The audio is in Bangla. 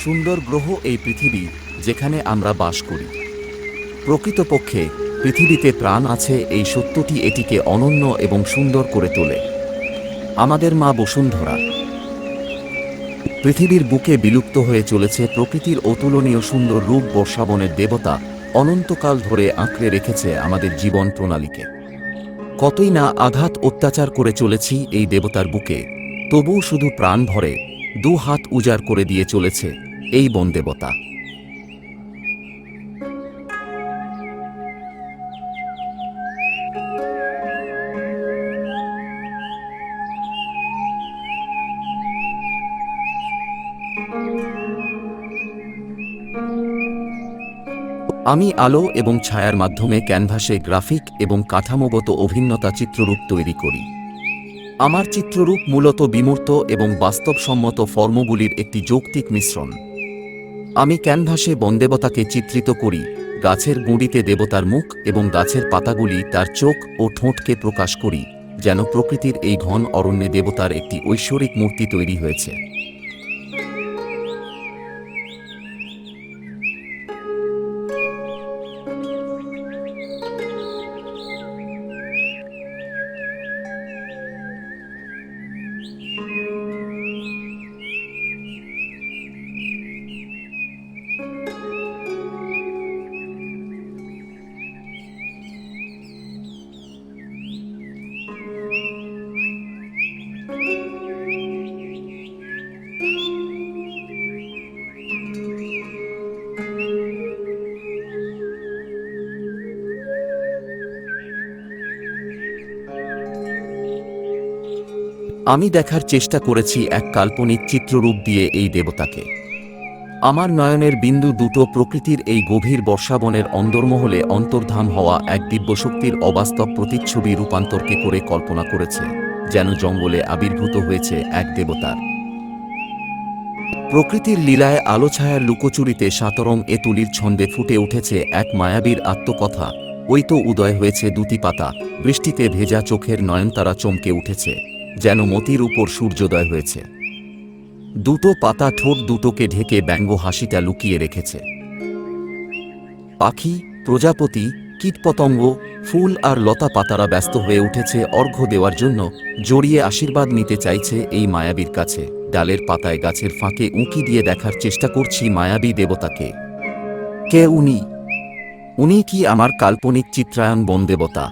সুন্দর গ্রহ এই পৃথিবী, যেখানে আমরা বাস করি। প্রকৃতপক্ষে পৃথিবীতে প্রাণ আছে, এই সত্যটি এটিকে অনন্য এবং সুন্দর করে তোলে। আমাদের মা বসুন্ধরা। পৃথিবীর বুকে বিলুপ্ত হয়ে চলেছে প্রকৃতির অতুলনীয় সুন্দর রূপ। বর্ষাবনের দেবতা অনন্তকাল ধরে আঁকড়ে রেখেছে আমাদের জীবন প্রণালীকে। কতই না আঘাত অত্যাচার করে চলেছি এই দেবতার বুকে, তবুও শুধু প্রাণ ভরে দু হাত উজাড় করে দিয়ে চলেছে এই বন দেবতা। আমি আলো এবং ছায়ার মাধ্যমে ক্যানভাসে গ্রাফিক এবং কাঠামোগত অভিন্নতা চিত্ররূপ তৈরি করি। আমার চিত্ররূপ মূলত বিমূর্ত এবং বাস্তবসম্মত ফর্মগুলির একটি যৌক্তিক মিশ্রণ। আমি ক্যানভাসে বনদেবতাকে চিত্রিত করি, গাছের গুঁড়িতে দেবতার মুখ এবং গাছের পাতাগুলি তার চোখ ও ঠোঁটকে প্রকাশ করি, যেন প্রকৃতির এই ঘন অরণ্যে দেবতার একটি ঐশ্বরিক মূর্তি তৈরি হয়েছে। আমি দেখার চেষ্টা করেছি এক কাল্পনিক চিত্ররূপ দিয়ে এই দেবতাকে। আমার নয়নের বিন্দু দুটো প্রকৃতির এই গভীর বর্ষাবনের অন্দরমহলে অন্তর্ধান হওয়া এক দিব্যশক্তির অবাস্তব প্রতিচ্ছবি রূপান্তরকে করে কল্পনা করেছে, যেন জঙ্গলে আবির্ভূত হয়েছে এক দেবতার। প্রকৃতির লীলায় আলো ছায়ার লুকোচুরিতে সাতরং এ তুলির ছন্দে ফুটে উঠেছে এক মায়াবীর আত্মকথা। ওই তো উদয় হয়েছে দুটি পাতা, বৃষ্টিতে ভেজা চোখের নয়নতারা চমকে উঠেছে, যেন মতির উপর সূর্যোদয় হয়েছে। দুটো পাতা ঠোঁট দুটোকে ঢেকে ব্যঙ্গ হাসিটা লুকিয়ে রেখেছে। পাখি, প্রজাপতি, কীটপতঙ্গ, ফুল আর লতা পাতারা ব্যস্ত হয়ে উঠেছে অর্ঘ্য দেওয়ার জন্য, জড়িয়ে আশীর্বাদ নিতে চাইছে এই মায়াবীর কাছে। ডালের পাতায় গাছের ফাঁকে উঁকি দিয়ে দেখার চেষ্টা করছি মায়াবী দেবতাকে। কে উনি? উনি কি আমার কাল্পনিক চিত্রায়ণ বনদেবতা?